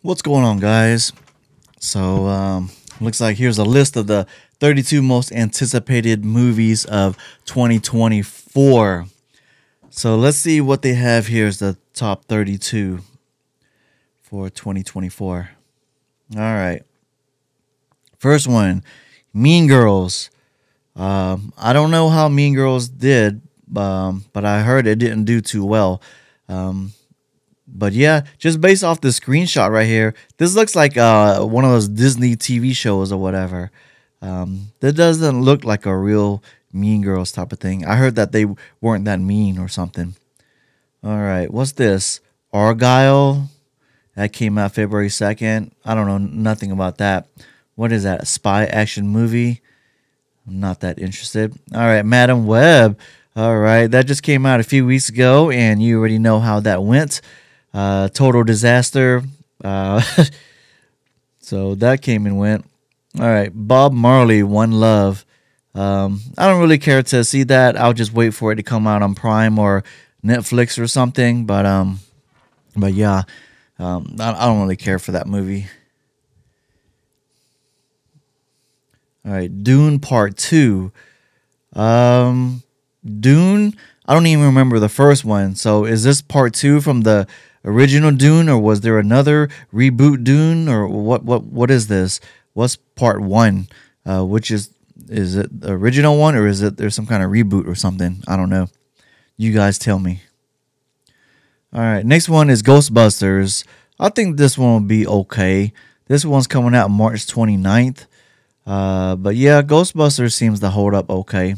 What's going on, guys? So, looks like here's a list of the 32 most anticipated movies of 2024. So, let's see what they have here as the top 32 for 2024. All right. First one, Mean Girls. I don't know how Mean Girls did, but I heard it didn't do too well. But yeah, just based off the screenshot right here, this looks like one of those Disney TV shows or whatever. That doesn't look like a real Mean Girls type of thing. I heard that they weren't that mean or something. All right, what's this? Argyle. That came out February 2nd. I don't know nothing about that. What is that? A spy action movie? I'm not that interested. All right, Madam Web. All right, that just came out a few weeks ago, and you already know how that went. Total disaster. So that came and went. All right, Bob Marley, One Love. I don't really care to see that. I'll just wait for it to come out on Prime or Netflix or something. But yeah, I don't really care for that movie. All right, Dune Part 2. Dune, I don't even remember the first one. So is this part 2 from the original Dune, or was there another reboot Dune, or what is this? What's part 1? Which is it the original one, or is it there's some kind of reboot or something? I don't know. You guys tell me. All right, next one is Ghostbusters. I think this one will be okay. This one's coming out March 29th. But yeah, Ghostbusters seems to hold up okay.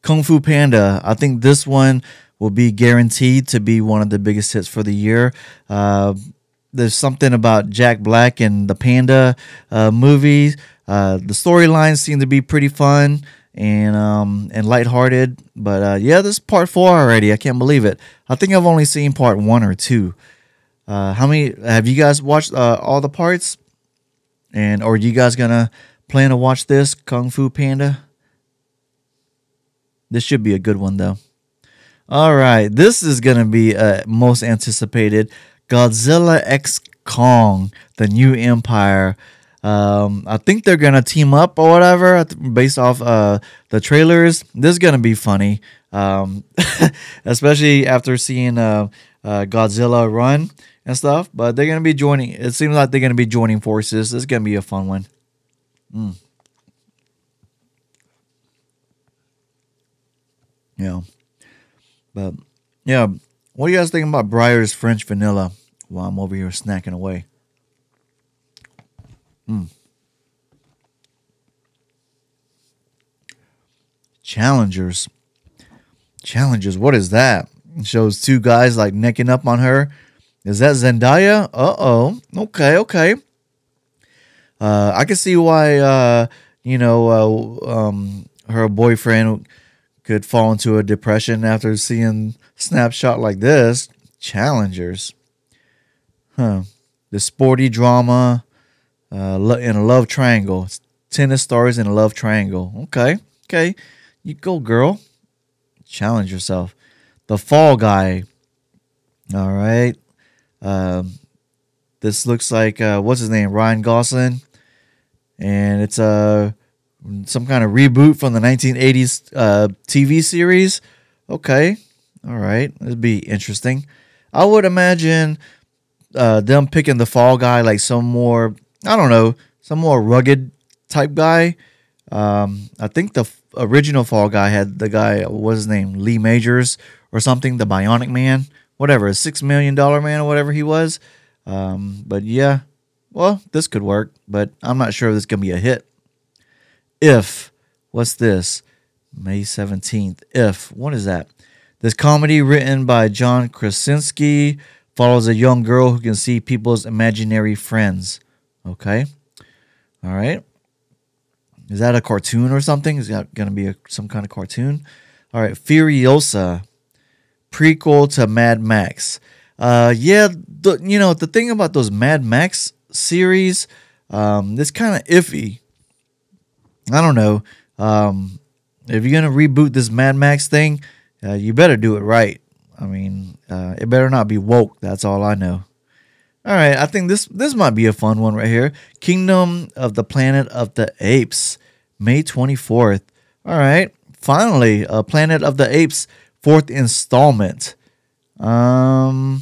Kung Fu Panda. I think this one will be guaranteed to be one of the biggest hits for the year. There's something about Jack Black and the Panda movies. The storylines seem to be pretty fun and lighthearted. But yeah, this is part 4 already. I can't believe it. I think I've only seen part 1 or 2. How many have you guys watched all the parts? And are you guys gonna plan to watch this Kung Fu Panda? This should be a good one though. All right, this is gonna be most anticipated Godzilla X Kong, the New Empire. I think they're gonna team up or whatever based off the trailers. This is gonna be funny, especially after seeing Godzilla run and stuff. But they're gonna be joining. It seems like they're gonna be joining forces. This is gonna be a fun one. Yeah, but yeah, what do you guys think about Breyer's French Vanilla? While I'm over here snacking away. Challengers. Challengers. What is that? It shows two guys like necking up on her. Is that Zendaya? Uh-oh. Okay, okay. I can see why her boyfriend could fall into a depression after seeing snapshot like this. Challengers. Huh. The sporty drama in a love triangle. Tennis stars in a love triangle. Okay. Okay. You go, girl. Challenge yourself. The Fall Guy. All right. This looks like what's his name? Ryan Gosling. And it's some kind of reboot from the 1980s TV series. Okay. All right. It'd be interesting. I would imagine them picking the Fall Guy like some more, I don't know, some more rugged type guy. I think the original Fall Guy had the guy, what's his name, Lee Majors or something, the Bionic Man, whatever, $6 million man or whatever he was. But yeah, well, this could work, but I'm not sure if this is going to be a hit. If, what's this? May 17th. If, what is that? This comedy written by John Krasinski follows a young girl who can see people's imaginary friends. Okay. All right. Is that a cartoon or something? Is that going to be some kind of cartoon? All right. Furiosa. Prequel to Mad Max. Yeah, the thing about those Mad Max series, it's kind of iffy. I don't know. If you're going to reboot this Mad Max thing, you better do it right. I mean, It better not be woke. That's all I know. All right, I think this might be a fun one right here. Kingdom of the Planet of the Apes, May 24th. All right, finally, Planet of the Apes, fourth installment. Yeah,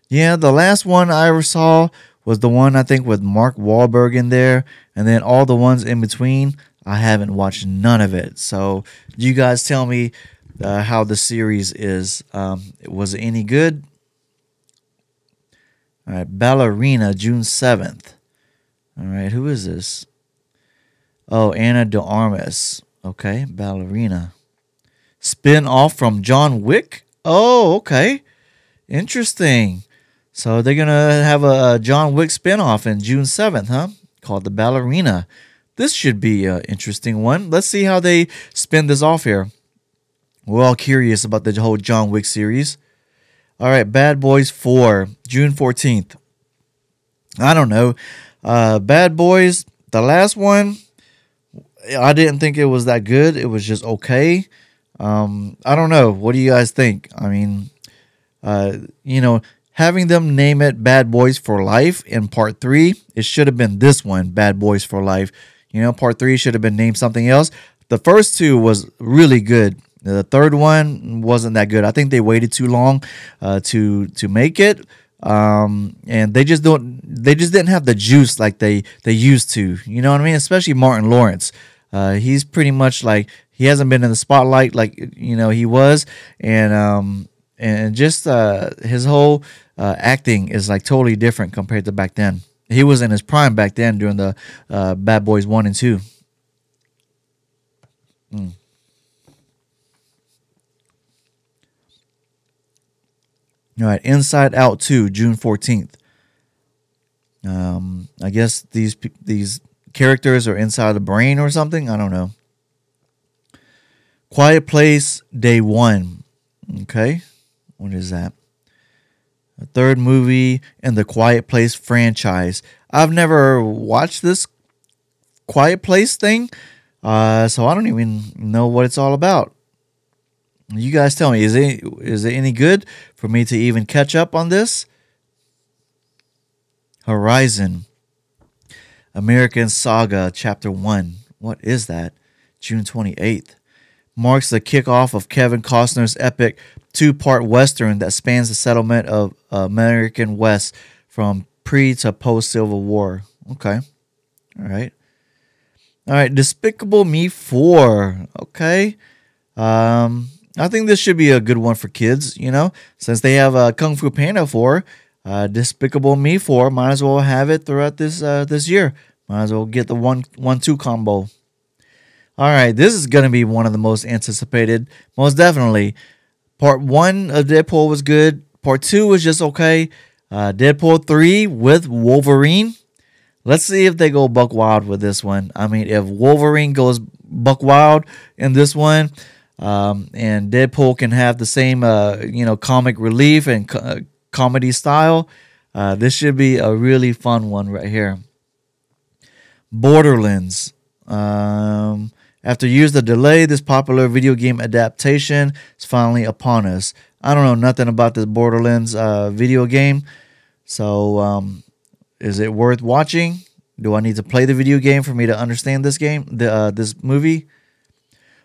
the last one I ever saw was the one I think with Mark Wahlberg in there, and then all the ones in between, I haven't watched none of it. So you guys tell me how the series is. Was it any good? All right, Ballerina, June 7th. All right, who is this? Oh, Anna de Armas. Okay, Ballerina. Spin off from John Wick? Oh, okay. Interesting. So they're going to have a John Wick spin-off in June 7th, huh? Called The Ballerina. This should be an interesting one. Let's see how they spin this off here. We're all curious about the whole John Wick series. All right, Bad Boys 4, June 14th. I don't know. Bad Boys, the last one, I didn't think it was that good. It was just okay. I don't know. What do you guys think? I mean, having them name it Bad Boys for Life in part 3, it should have been this one, Bad Boys for Life. Part 3 should have been named something else. The first two was really good. The third one wasn't that good. I think they waited too long to make it, and they just didn't have the juice like they used to. You know what I mean? Especially Martin Lawrence. He's pretty much like he hasn't been in the spotlight like he was, and just his whole acting is like totally different compared to back then. He was in his prime back then during the Bad Boys 1 and 2. All right, Inside Out 2, June 14th. I guess these characters are inside the brain or something. I don't know. Quiet Place, Day 1. Okay, what is that? A third movie in the Quiet Place franchise. I've never watched this Quiet Place thing, so I don't even know what it's all about. You guys tell me, is it any good for me to even catch up on this? Horizon, American Saga, Chapter 1. What is that? June 28th. Marks the kickoff of Kevin Costner's epic two-part Western that spans the settlement of American West from pre to post-Civil War. Okay. All right. Despicable Me 4. Okay. I think this should be a good one for kids, since they have Kung Fu Panda 4, Despicable Me 4, might as well have it throughout this year. Might as well get the 1-2 combo. All right, this is going to be one of the most anticipated, most definitely. Part 1 of Deadpool was good. Part 2 was just okay. Deadpool 3 with Wolverine. Let's see if they go buck wild with this one. I mean, if Wolverine goes buck wild in this one, and Deadpool can have the same, comic relief and comedy style, this should be a really fun one right here. Borderlands. After years of delay, this popular video game adaptation is finally upon us. I don't know nothing about this Borderlands video game, so is it worth watching? Do I need to play the video game for me to understand this game, this movie?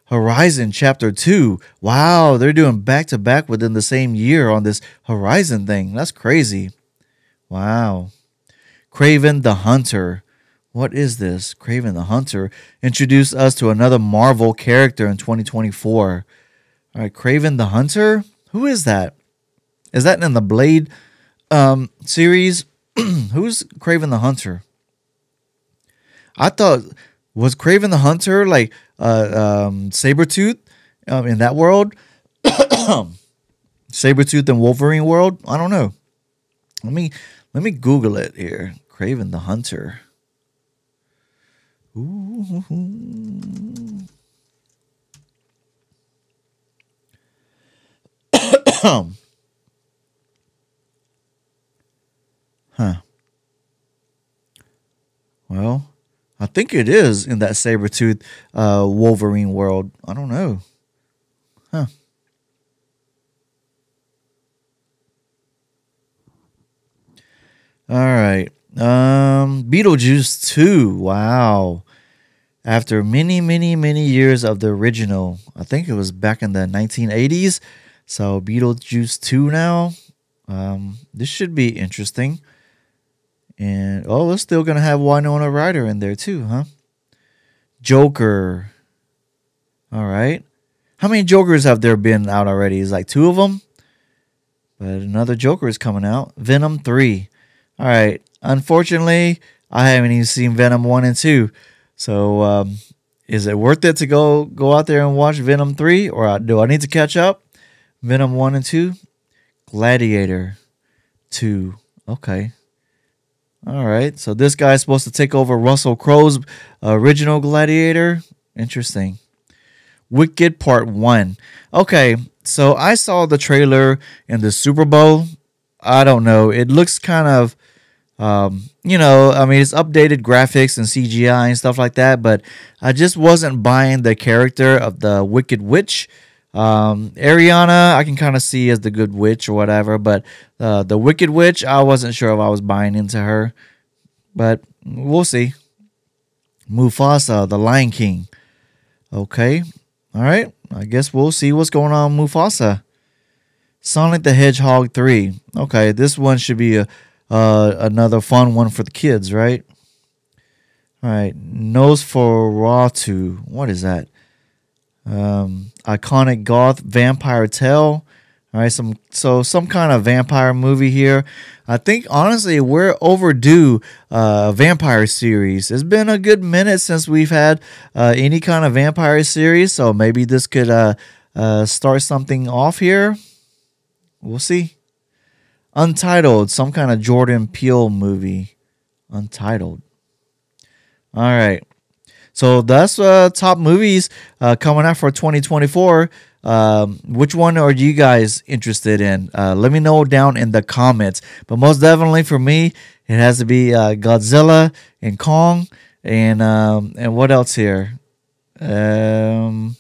Horizon Chapter 2. Wow, they're doing back-to-back within the same year on this Horizon thing. That's crazy. Wow. Kraven the Hunter. What is this? Kraven the Hunter introduced us to another Marvel character in 2024. All right, Kraven the Hunter? Who is that? Is that in the Blade series? Who's Kraven the Hunter? I thought, was Kraven the Hunter like Sabretooth in that world? Sabretooth and Wolverine world? I don't know. Let me Google it here. Kraven the Hunter. Ooh. Huh. Well, I think it is in that Sabretooth Wolverine world. I don't know. Huh. All right. Beetlejuice 2. Wow. After many, many, many years of the original, I think it was back in the 1980s. So Beetlejuice 2 now. This should be interesting. And oh, we're still gonna have Winona Ryder in there too, huh? Joker. All right. How many Jokers have there been out already? Is like two of them? But another Joker is coming out. Venom 3. All right. Unfortunately, I haven't even seen Venom 1 and 2. So is it worth it to go out there and watch Venom 3? Or do I need to catch up? Venom 1 and 2? Gladiator 2. Okay. All right. So this guy's supposed to take over Russell Crowe's original Gladiator. Interesting. Wicked Part 1. Okay, so I saw the trailer in the Super Bowl. I don't know. It looks kind of, I mean, it's updated graphics and CGI and stuff like that, but I just wasn't buying the character of the Wicked Witch. Ariana, I can kind of see as the good witch or whatever, but the Wicked Witch, I wasn't sure if I was buying into her, but we'll see. Mufasa, the Lion King. Okay. All right, I guess we'll see what's going on with Mufasa. Sonic the Hedgehog 3. Okay, this one should be another fun one for the kids, right? All right, Nosferatu. What is that? Iconic goth vampire tale. All right, some kind of vampire movie here. I think honestly we're overdue a vampire series. It's been a good minute since we've had any kind of vampire series, so maybe this could start something off here. We'll see. Untitled, some kind of Jordan Peele movie. Untitled. All right. So that's top movies coming out for 2024. Which one are you guys interested in? Let me know down in the comments. But most definitely for me, it has to be Godzilla and Kong and what else here? And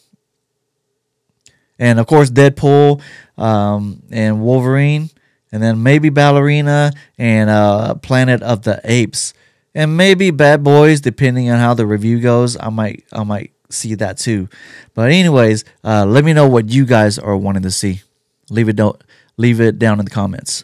of course Deadpool and Wolverine, and then maybe Ballerina and Planet of the Apes. And maybe Bad Boys, depending on how the review goes. I might see that too. But anyways, let me know what you guys are wanting to see. Leave it down in the comments.